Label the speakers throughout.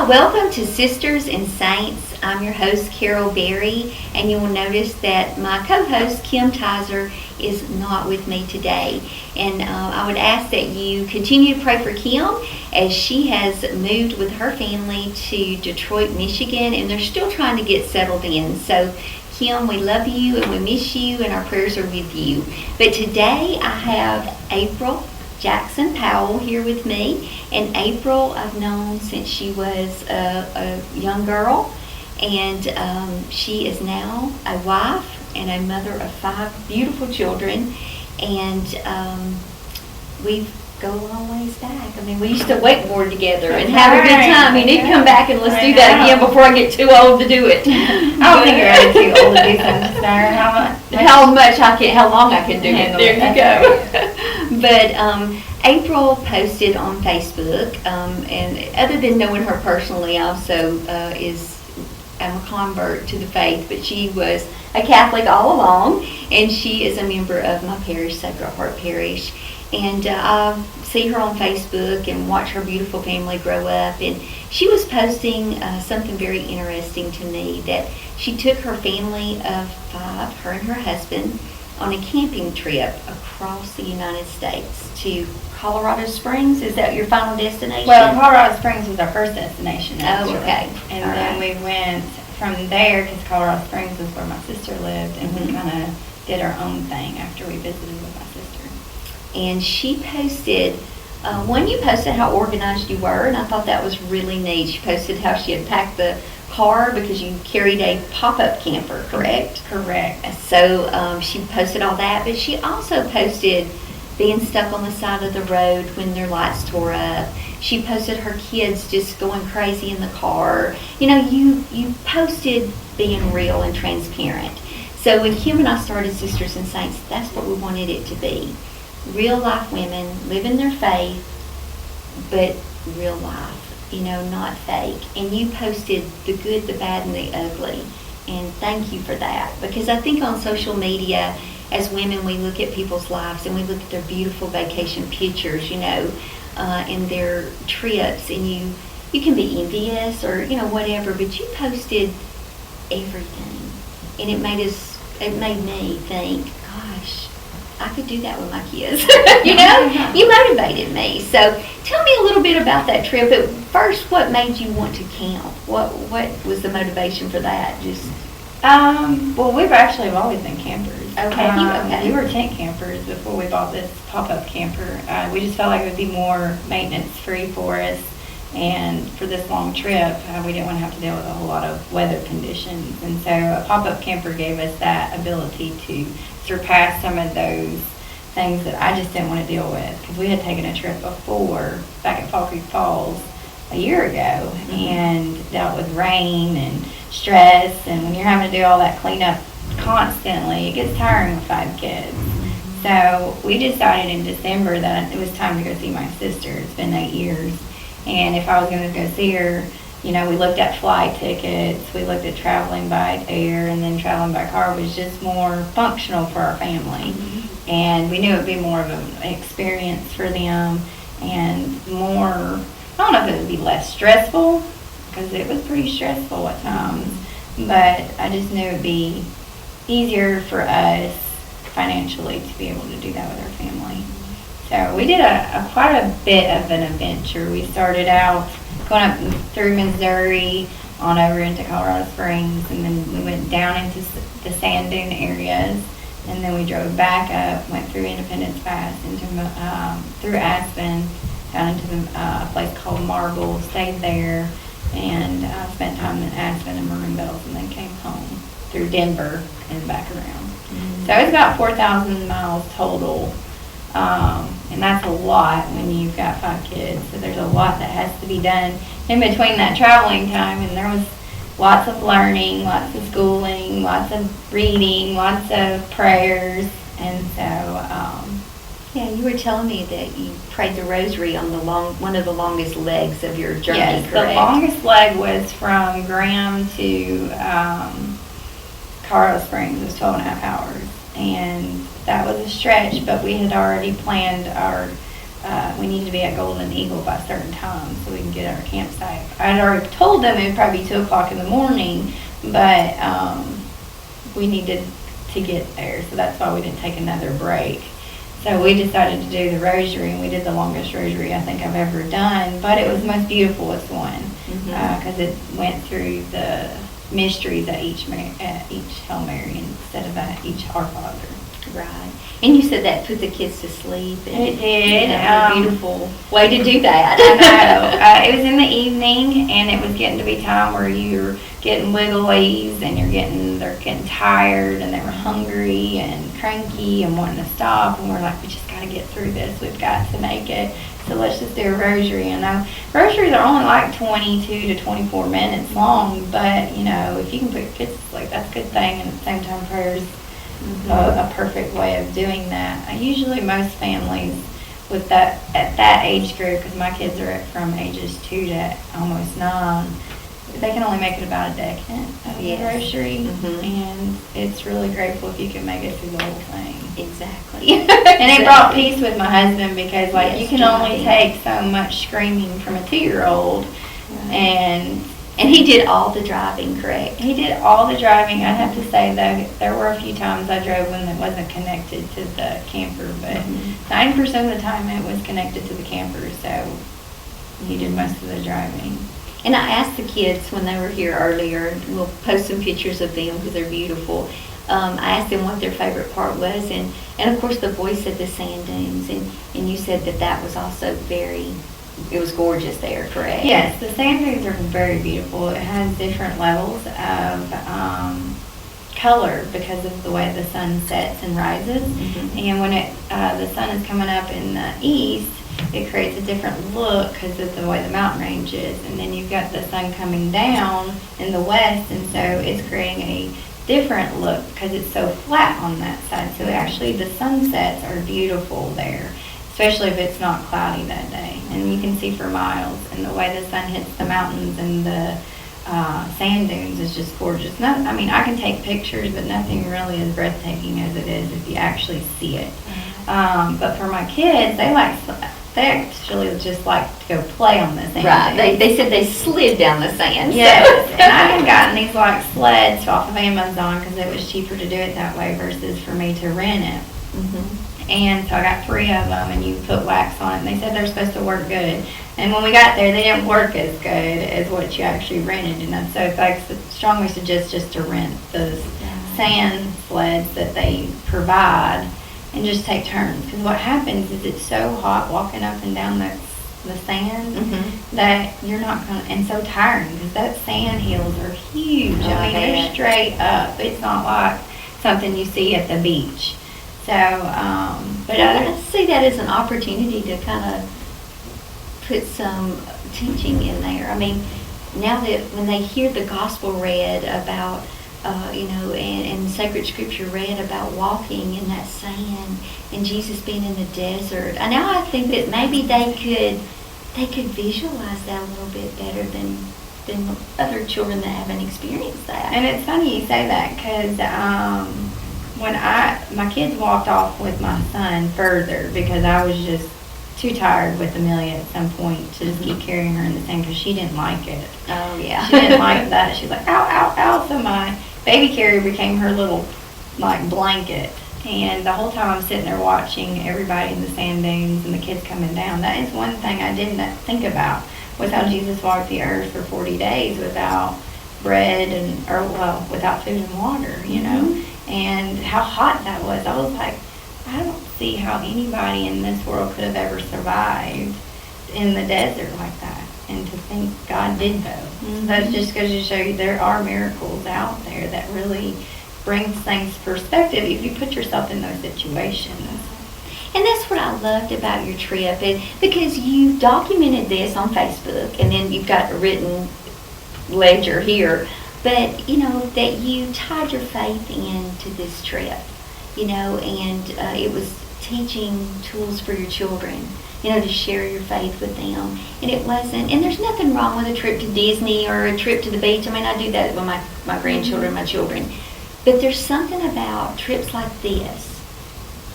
Speaker 1: Welcome to Sisters and Saints. I'm your host, Carol Berry, and you will notice that my co-host, Kim Tizer, is not with me today. And I would ask that you continue to pray for Kim as she has moved with her family to Detroit, Michigan, and they're still trying to get settled in. So, Kim, we love you and we miss you, and our prayers are with you. But today I have April Jackson Powell here with me, and April I've known since she was a young girl, and she is now a wife and a mother of 5 beautiful children, and we go a long ways back. I mean, we used to wakeboard together and have a good time. You need to come back and let's do that again before I get too old to do it.
Speaker 2: I don't think you're ever too old to do something, Sarah.
Speaker 1: How long I can do it. There you go. But April posted on Facebook, and other than knowing her personally, also I'm a convert to the faith, but she was a Catholic all along, and she is a member of my parish, Sacred Heart Parish. And I see her on Facebook and watch her beautiful family grow up. And she was posting something very interesting to me, that she took her family of 5, her and her husband, on a camping trip across the United States to Colorado Springs. Is that your final destination?
Speaker 2: Well, Colorado Springs was our first destination, actually.
Speaker 1: Oh, okay.
Speaker 2: And then we went from there, because Colorado Springs was where my sister lived, and we kind of did our own thing after we visited with my sister.
Speaker 1: And she posted, you posted how organized you were, and I thought that was really neat. She posted how she had packed the car because you carried a pop-up camper, correct?
Speaker 2: Correct.
Speaker 1: So she posted all that, but she also posted being stuck on the side of the road when their lights tore up. She posted her kids just going crazy in the car. You know, you posted being real and transparent. So when Kim and I started Sisters and Saints, that's what we wanted it to be. Real life women living their faith, but real life, not fake. And you posted the good, the bad, and the ugly. And thank you for that. Because I think on social media, as women, we look at people's lives and we look at their beautiful vacation pictures, and their trips, and you can be envious or, whatever, but you posted everything. And it made me think, gosh, I could do that with my kids. You motivated me. So tell me a little bit about that trip. But first, what made you want to camp? What was the motivation for that?
Speaker 2: Well, we've actually always been campers.
Speaker 1: Okay.
Speaker 2: We were tent campers before we bought this pop-up camper. We just felt like it would be more maintenance-free for us. And for this long trip, we didn't want to have to deal with a whole lot of weather conditions. And so a pop-up camper gave us that ability to surpass some of those things that I just didn't want to deal with. Because we had taken a trip before, back at Fall Creek Falls, a year ago, and dealt with rain and stress. And when you're having to do all that cleanup constantly, it gets tiring with 5 kids. So we decided in December that it was time to go see my sister. It's been 8 years. And if I was going to go see her, we looked at flight tickets, we looked at traveling by air, and then traveling by car was just more functional for our family. And we knew it would be more of an experience for them, and more, I don't know if it would be less stressful, because it was pretty stressful at times, but I just knew it would be easier for us financially to be able to do that with our family. So we did quite a bit of an adventure. We started out going up through Missouri on over into Colorado Springs, and then we went down into the sand dune areas, and then we drove back up, went through Independence Pass, through Aspen, down into a place called Marble, stayed there, and spent time in Aspen and Maroon Bells, and then came home through Denver and back around. So it's about 4,000 miles total. And that's a lot when you've got 5 kids. So there's a lot that has to be done in between that traveling time. And there was lots of learning, lots of schooling, lots of reading, lots of prayers. And so,
Speaker 1: yeah, you were telling me that you prayed the rosary on one of the longest legs of your journey,
Speaker 2: yes,
Speaker 1: correct?
Speaker 2: The longest leg was from Graham to Colorado Springs. It was 12 and a half hours. And that was a stretch, but we had already planned our we needed to be at Golden Eagle by a certain time so we can get our campsite. I'd already told them it would probably be 2 o'clock in the morning, but we needed to get there, so that's why we didn't take another break. So we decided to do the rosary, and we did the longest rosary I think I've ever done, but it was the most beautifulest one because it went through the mysteries at each Hail Mary instead of at each Our Father.
Speaker 1: Right. And you said that put the kids to sleep. And,
Speaker 2: It did.
Speaker 1: A beautiful way to do that.
Speaker 2: I know. It was in the evening, and it was getting to be time where you're getting wigglies, and they're getting tired, and they were hungry and cranky and wanting to stop. And we're like, we just got to get through this. We've got to make it. So let's just do a rosary. And rosaries are only like 22 to 24 minutes long, but if you can put your kids to sleep, that's a good thing. And at the same time, prayers. A perfect way of doing that. Usually most families with at that age group, because my kids are from ages 2 to almost 9, they can only make it about a decade of the rosary, and it's really grateful if you can make it through the whole thing.
Speaker 1: Exactly.
Speaker 2: And it brought peace with my husband because you can only take so much screaming from a 2-year-old,
Speaker 1: and he did all the driving, correct?
Speaker 2: He did all the driving. I'd have to say, though, there were a few times I drove when it wasn't connected to the camper, but 90% of the time it was connected to the camper, so he did most of the driving.
Speaker 1: And I asked the kids when they were here earlier, we'll post some pictures of them because they're beautiful. I asked them what their favorite part was, and of course the boys said the sand dunes, and you said that was also it was gorgeous there, correct?
Speaker 2: Yes, the sand dunes are very beautiful. It has different levels of color because of the way the sun sets and rises. And when the sun is coming up in the east, it creates a different look because of the way the mountain range is. And then you've got the sun coming down in the west, and so it's creating a different look because it's so flat on that side. So actually the sunsets are beautiful there, especially if it's not cloudy that day. And you can see for miles, and the way the sun hits the mountains and the sand dunes is just gorgeous. I can take pictures, but nothing really as breathtaking as it is if you actually see it. But for my kids, they actually just like to go play on the sand.
Speaker 1: Right. They said they slid down the sand.
Speaker 2: Yes. And I had gotten these sleds off of Amazon because it was cheaper to do it that way versus for me to rent it. And so I got 3 of them, and you put wax on it, and they said they're supposed to work good. And when we got there, they didn't work as good as what you actually rented. And so I strongly suggest just to rent the sand sleds that they provide and just take turns. Because what happens is it's so hot walking up and down the sand that you're not going to, and so tiring because that sand hills are huge. They're straight up. It's not like something you see at the beach. So,
Speaker 1: but I see that as an opportunity to kind of put some teaching in there. Now that when they hear the gospel read about, and sacred scripture read about walking in that sand and Jesus being in the desert, now I think that maybe they could visualize that a little bit better than other children that haven't experienced that.
Speaker 2: And it's funny you say that because when my kids walked off with my son further because I was just too tired with Amelia at some point to just keep carrying her in the sand because she didn't like it.
Speaker 1: Oh, yeah.
Speaker 2: She didn't like that. She was like, ow, ow, ow. So my baby carrier became her little, blanket. And the whole time I'm sitting there watching everybody in the sand dunes and the kids coming down, that is one thing I didn't think about was how Jesus walked the earth for 40 days without bread without food and water, and how hot that was. I was like, I don't see how anybody in this world could have ever survived in the desert like that. And to think God did though. That just goes to show you there are miracles out there that really brings things to perspective if you put yourself in those situations.
Speaker 1: And that's what I loved about your trip, because you documented this on Facebook, and then you've got a written ledger here, but that you tied your faith into this trip, and it was teaching tools for your children, to share your faith with them. And it wasn't, and there's nothing wrong with a trip to Disney or a trip to the beach. I do that with my grandchildren, my children. But there's something about trips like this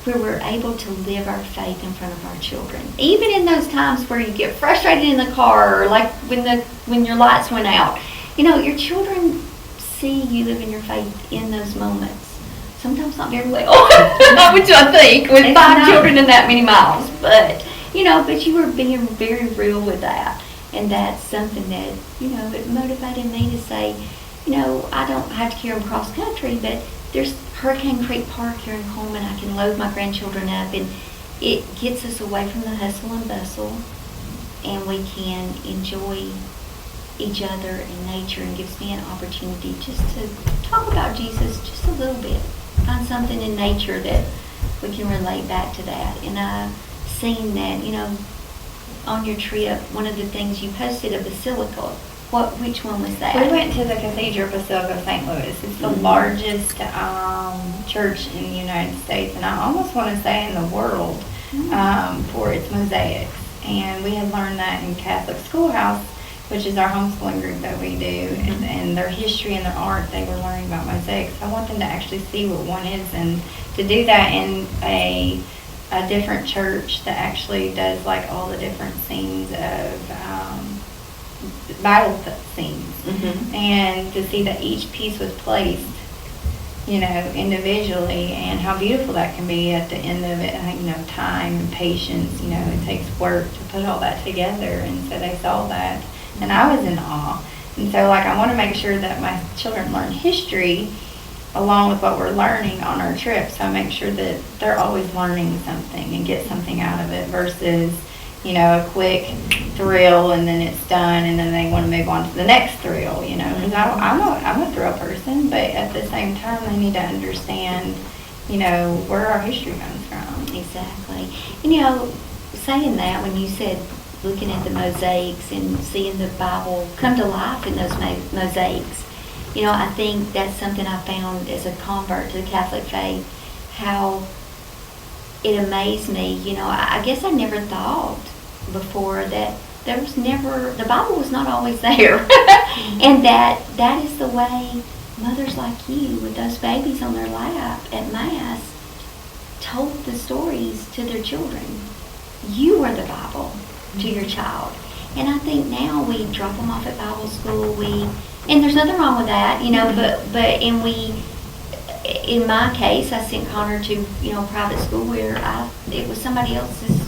Speaker 1: where we're able to live our faith in front of our children. Even in those times where you get frustrated in the car, or like when your lights went out. Your children see you living your faith in those moments. Sometimes not very well, which I think, with five children and that many miles. But you were being very real with that. And that's something that, it motivated me to say, I don't have to carry them cross country, but there's Hurricane Creek Park here in Coleman. I can load my grandchildren up, and it gets us away from the hustle and bustle, and we can enjoy each other in nature, and gives me an opportunity just to talk about Jesus just a little bit. Find something in nature that we can relate back to that. And I've seen that, on your trip, one of the things you posted, a basilica. Which one was that?
Speaker 2: We went to the Cathedral Basilica of St. Louis. It's the largest church in the United States, and I almost want to say in the world, for its mosaics. And we had learned that in Catholic Schoolhouse, which is our homeschooling group that we do, and their history and their art, they were learning about mosaics. I want them to actually see what one is, and to do that in a different church that actually does like all the different scenes of Bible scenes, and to see that each piece was placed, individually, and how beautiful that can be at the end of it. Time and patience. It takes work to put all that together, and so they saw that, and I was in awe. And so, I want to make sure that my children learn history along with what we're learning on our trip. So I make sure that they're always learning something and get something out of it versus, a quick thrill and then it's done and then they want to move on to the next thrill, because I'm a thrill person, but at the same time they need to understand, where our history comes from.
Speaker 1: Exactly. And, saying that, when you said looking at the mosaics and seeing the Bible come to life in those mosaics, I think that's something I found as a convert to the Catholic faith, how it amazed me. I guess I never thought before that the Bible was not always there. And that is the way mothers like you with those babies on their lap at Mass told the stories to their children. You were the Bible to your child. And I think now we drop them off at Bible school, and there's nothing wrong with that, in my case, I sent Connor to, private school where it was somebody else's,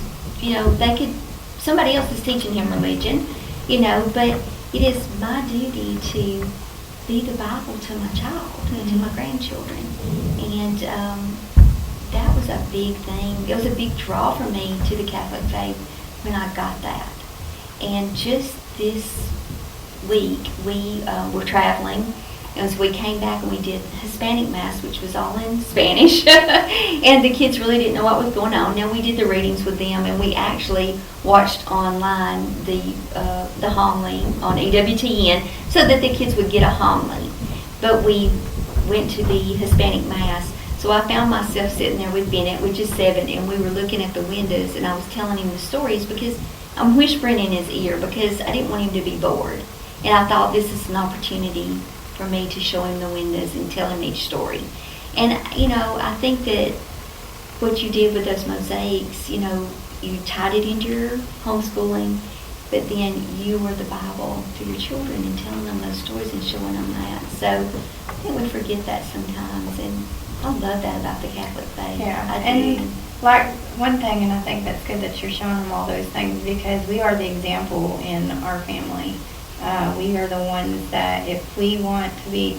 Speaker 1: somebody else is teaching him religion, but it is my duty to be the Bible to my child and to my grandchildren. And that was a big thing. It was a big draw for me to the Catholic faith when I got that. And just this week, we were traveling. As we came back and we did Hispanic Mass, which was all in Spanish, and the kids really didn't know what was going on. Now we did the readings with them, and we actually watched online the homily on EWTN so that the kids would get a homily. But we went to the Hispanic Mass, so I found myself sitting there with Bennett, which is 7, and we were looking at the windows, and I was telling him the stories because I'm whispering in his ear because I didn't want him to be bored. And I thought this is an opportunity for me to show him the windows and tell him each story. And, I think that what you did with those mosaics, you tied it into your homeschooling, but then you were the Bible to your children and telling them those stories and showing them that. So I think we forget that sometimes, and I love that about the Catholic faith.
Speaker 2: Yeah, and like one thing, and I think that's good that you're showing them all those things because we are the example in our family. We are the ones that if we want to be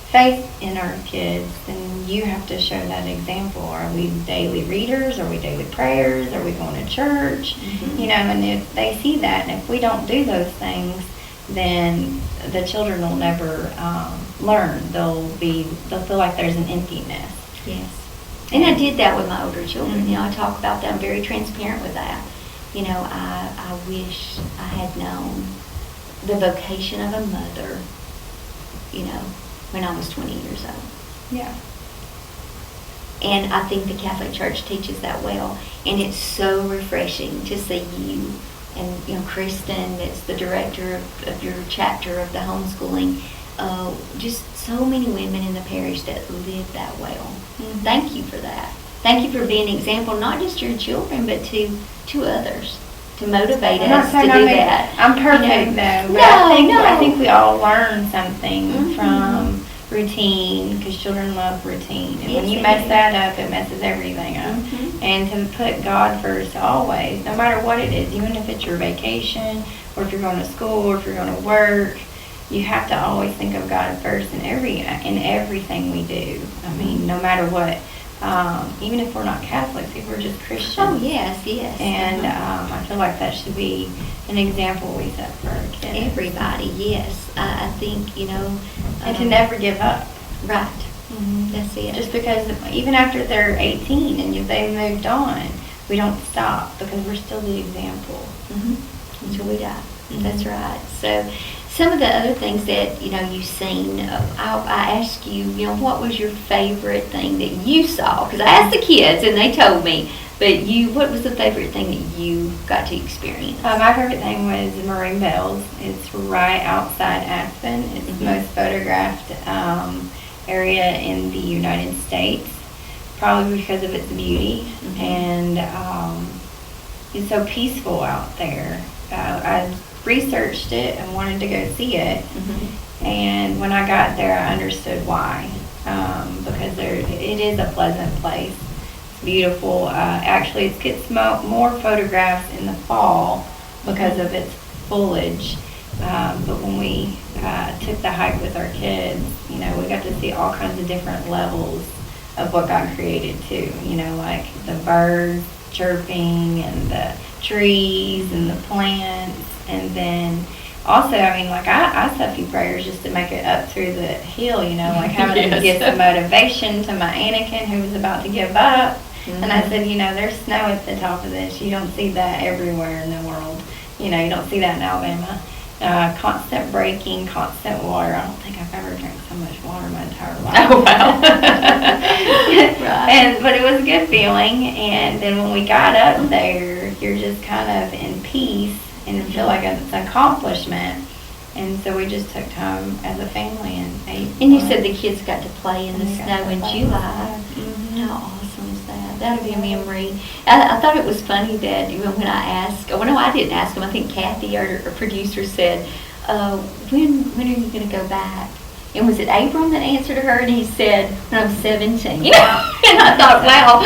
Speaker 2: faith in our kids, then you have to show that example. Are we daily readers? Are we daily prayers? Are we going to church? And if they see that, and if we don't do those things, then the children will never learn. They'll feel like there's an emptiness.
Speaker 1: Yes. And I did that with my older children. I talk about that. I'm very transparent with that. I wish I had known the vocation of a mother, when I was 20 years old.
Speaker 2: Yeah.
Speaker 1: And I think the Catholic Church teaches that well. And it's so refreshing to see you and, Kristen, that's the director of your chapter of the homeschooling, just so many women in the parish that live that well. And thank you for that. thank you for being an example, not just to your children, but to others, to motivate
Speaker 2: I'm not
Speaker 1: us to
Speaker 2: saying
Speaker 1: do that.
Speaker 2: I'm perfect,
Speaker 1: You know?
Speaker 2: though, but I think we all learn something from routine, because children love routine. And when you mess that up, it messes everything up. And to put God first always, no matter what it is, even if it's your vacation, or if you're going to school, or if you're going to work, you have to always think of God first in everything we do. I mean, no matter what. Even if we're not Catholics, if we're just Christians.
Speaker 1: Oh, yes, yes.
Speaker 2: And I feel like that should be an example we set for our kids.
Speaker 1: Everybody, yes. I think,
Speaker 2: And to never give up.
Speaker 1: Right. That's it.
Speaker 2: Just because even after they're 18 and if they moved on, we don't stop because we're still the example.
Speaker 1: Until we die. That's right. So some of the other things that, you've seen, I asked you, what was your favorite thing that you saw? Because I asked the kids and they told me, but what was the favorite thing that you got to experience?
Speaker 2: My favorite thing was Maroon Bells. It's right outside Aspen. It's the most photographed area in the United States, probably because of its beauty. And it's so peaceful out there. I researched it and wanted to go see it, and when I got there I understood why, because it is a pleasant place. It's beautiful. Actually it gets more photographs in the fall because of its foliage, but when we took the hike with our kids, we got to see all kinds of different levels of what God created too, like the birds chirping and the trees and the plants. And then also, I said a few prayers just to make it up through the hill, like having to give some motivation to my Anakin who was about to give up. And I said, there's snow at the top of this. You don't see that everywhere in the world. You don't see that in Alabama. Constant braking, constant water. I don't think I've ever drank so much water in my entire life.
Speaker 1: Oh, wow.
Speaker 2: But it was a good feeling. And then when we got up there, you're just kind of in peace and feel like it's an accomplishment. And so we just took time as a family and ate.
Speaker 1: And you said the kids got to play in the snow in July. How awesome is that? That'll be a memory. I thought it was funny that even when I asked, no, I didn't ask him. I think Kathy, our producer, said, when are you going to go back? And was it Abram that answered her? And he said, when I'm 17. And I thought, wow,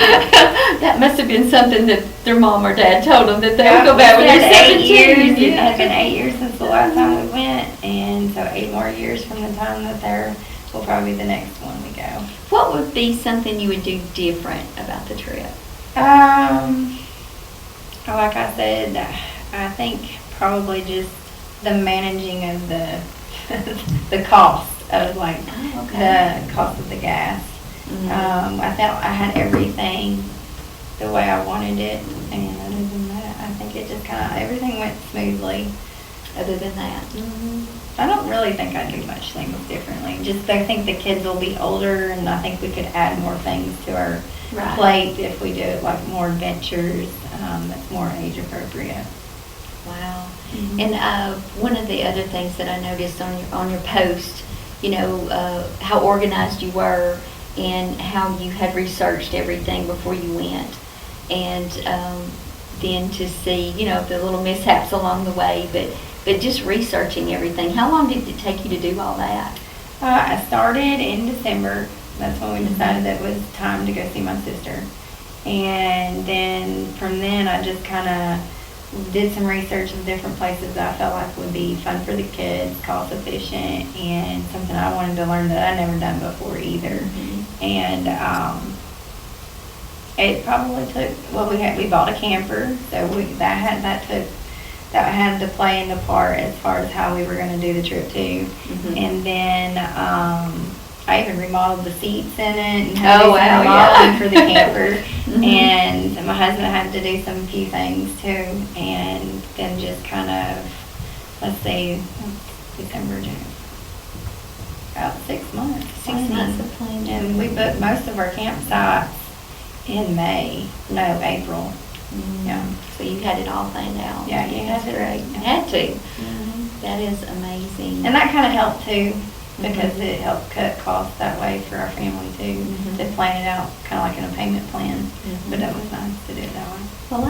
Speaker 1: that must have been something that their mom or dad told them, that they would go back when they're 17.
Speaker 2: It has been 8 years since the last time we went. And so 8 more years from the time that will probably be the next one we go.
Speaker 1: What would be something you would do different about the trip?
Speaker 2: Like I said, I think probably just the managing of the cost of the cost of the gas. I felt I had everything the way I wanted it, and other than that, I think it just everything went smoothly.
Speaker 1: Other than that,
Speaker 2: I don't really think I'd do much things differently. Just I think the kids will be older, and I think we could add more things to our plate if we do like more adventures that's more age appropriate.
Speaker 1: Wow. And one of the other things that I noticed on your post, how organized you were and how you had researched everything before you went, and then to see the little mishaps along the way, but just researching everything. How long did it take you to do all that?
Speaker 2: I started in December. That's when we decided that it was time to go see my sister, and then from then I just kind of did some research of different places that I felt like would be fun for the kids, cost efficient, and something I wanted to learn that I'd never done before either. And it probably took, we bought a camper, so that had to play into part as far as how we were going to do the trip too. And then I even remodeled the seats in it and had remodeling for the camper. And my husband had to do some few things too, and then just kind of, let's say, December, June, about 6 months.
Speaker 1: 6 months of planning.
Speaker 2: And we booked most of our campsites in April. Yeah.
Speaker 1: So you had it all planned out.
Speaker 2: Yeah, you
Speaker 1: That's
Speaker 2: had
Speaker 1: great.
Speaker 2: it.
Speaker 1: You had to. That is amazing.
Speaker 2: And that kind of helped too. because it helped cut costs that way for our family too, to plan it out kind of like in a payment plan. But that was nice to do it that way.
Speaker 1: Well,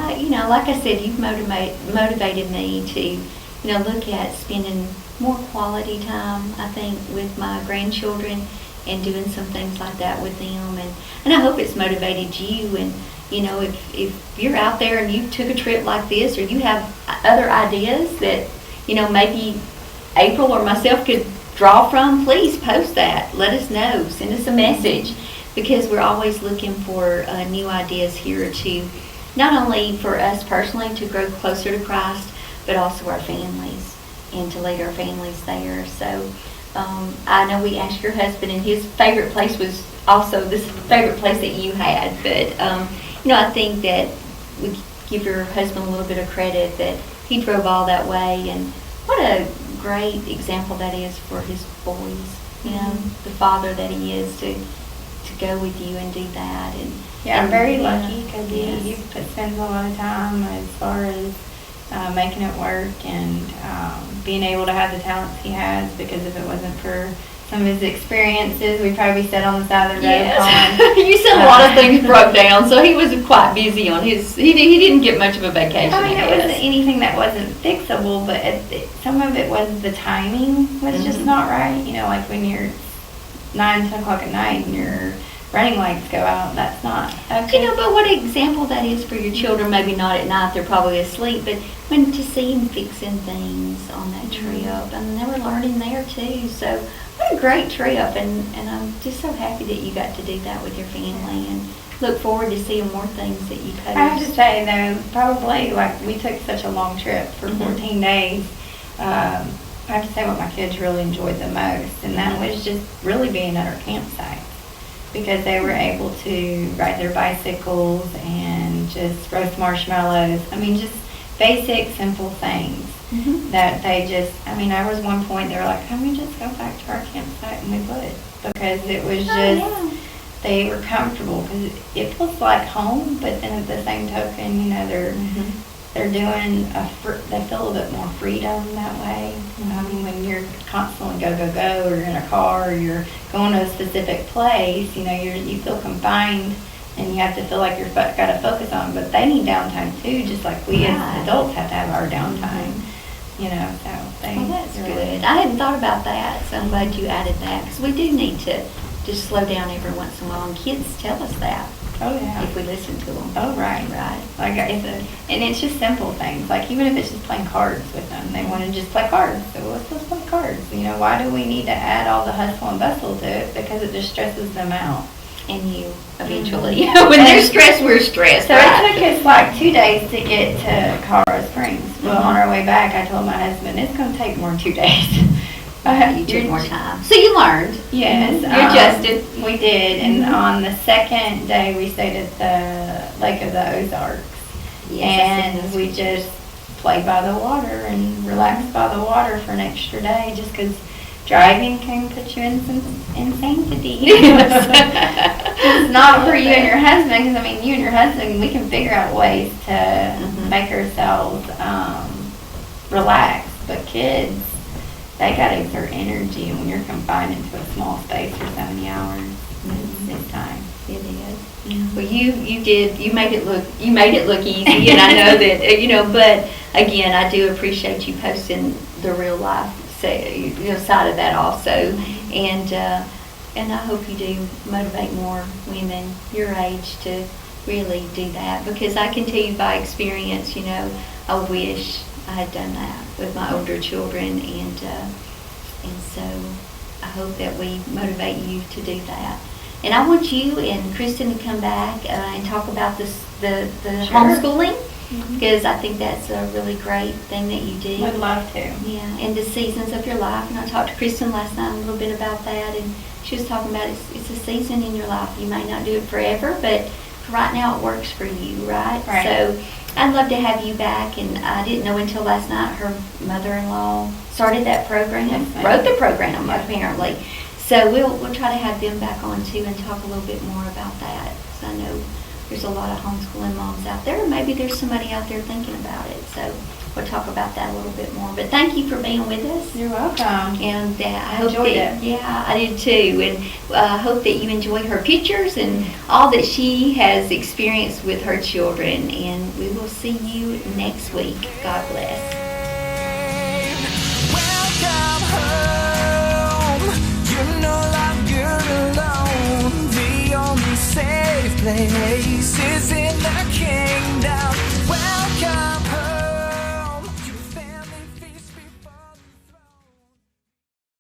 Speaker 1: like I said, you've motivated me to, look at spending more quality time, I think, with my grandchildren and doing some things like that with them. And I hope it's motivated you. And, if you're out there and you took a trip like this, or you have other ideas that, maybe April or myself could draw from, please post that. Let us know. Send us a message, because we're always looking for new ideas here to, not only for us personally to grow closer to Christ, but also our families, and to lead our families there. So I know we asked your husband, and his favorite place was also this favorite place that you had. But, I think that we give your husband a little bit of credit that he drove all that way. And what a great example that is for his boys, the father that he is to go with you and do that. And
Speaker 2: I'm very lucky, because he spends a lot of time as far as making it work, and being able to have the talents he has, because if it wasn't for some of his experiences, we'd probably sit on the side of the road.
Speaker 1: Yes. You said a lot of things broke down, so he was quite busy on his, he didn't get much of a vacation.
Speaker 2: It wasn't anything that wasn't fixable, but some of it was the timing was just not right. Like when you're 9, 10 o'clock at night and your running lights go out, that's not okay.
Speaker 1: But what example that is for your children, maybe not at night, they're probably asleep, but when to see them fixing things on that trip, and they were learning there too. So what a great trip, and I'm just so happy that you got to do that with your family, and look forward to seeing more things that you post.
Speaker 2: I have to say though, probably like we took such a long trip for 14 days, I have to say what my kids really enjoyed the most, and that was just really being at our campsite, because they were able to ride their bicycles and just roast marshmallows. I mean, just basic, simple things that they just, there was one point they were like, can we just go back to our campsite? And we would, because it was just, they were comfortable, because it feels like home, but then at the same token, they're doing, they feel a bit more freedom that way. When you're constantly go, or you're in a car, or you're going to a specific place, you feel confined, and you have to feel like you've got to focus on. But they need downtime too, just like we as adults have to have our downtime. So they.
Speaker 1: Well, that's good. I hadn't thought about that, so I'm glad you added that, because we do need to just slow down every once in a while, and kids tell us that.
Speaker 2: Oh, yeah.
Speaker 1: If we listen to them.
Speaker 2: Oh, right. Like and it's just simple things. Like even if it's just playing cards with them, they want to just play cards. So let's just play cards. Why do we need to add all the hustle and bustle to it? Because it just stresses them out.
Speaker 1: And you, eventually. When they're stressed, we're stressed.
Speaker 2: So it took us like 2 days to get to Colorado Springs. Well, on our way back, I told my husband, it's going to take more than 2 days.
Speaker 1: You took more time. So you learned.
Speaker 2: Yes.
Speaker 1: You adjusted.
Speaker 2: We did. And on the second day, we stayed at the Lake of the Ozarks. Yes, and we just played by the water and relaxed by the water for an extra day, just because driving can put you in some insanity. It's not for you and your husband, because you and your husband, we can figure out ways to make ourselves relax. But kids, they got to exert energy, and when you're confined into a small space for so many hours, it's time.
Speaker 1: It is. Well, you made it look easy, and I know that but again, I do appreciate you posting the real life side of that also, and I hope you do motivate more women your age to really do that, because I can tell you by experience, I wish I had done that with my older children, and so I hope that we motivate you to do that. And I want you and Kristen to come back and talk about the homeschooling, because I think that's a really great thing that you do.
Speaker 2: Would love to.
Speaker 1: Yeah, and the seasons of your life. And I talked to Kristen last night a little bit about that, and she was talking about it's a season in your life. You may not do it forever, but right now it works for you, right?
Speaker 2: Right.
Speaker 1: So I'd love to have you back, and I didn't know until last night her mother-in-law started that program, wrote the program apparently. So we'll try to have them back on too and talk a little bit more about that. So I know there's a lot of homeschooling moms out there. Maybe there's somebody out there thinking about it. So we'll talk about that a little bit more. But thank you for being with us.
Speaker 2: You're welcome.
Speaker 1: And I hope
Speaker 2: enjoyed
Speaker 1: that,
Speaker 2: it.
Speaker 1: Yeah, I did too. And I hope that you enjoy her pictures and all that she has experienced with her children. And we will see you next week. God bless.
Speaker 3: Welcome home.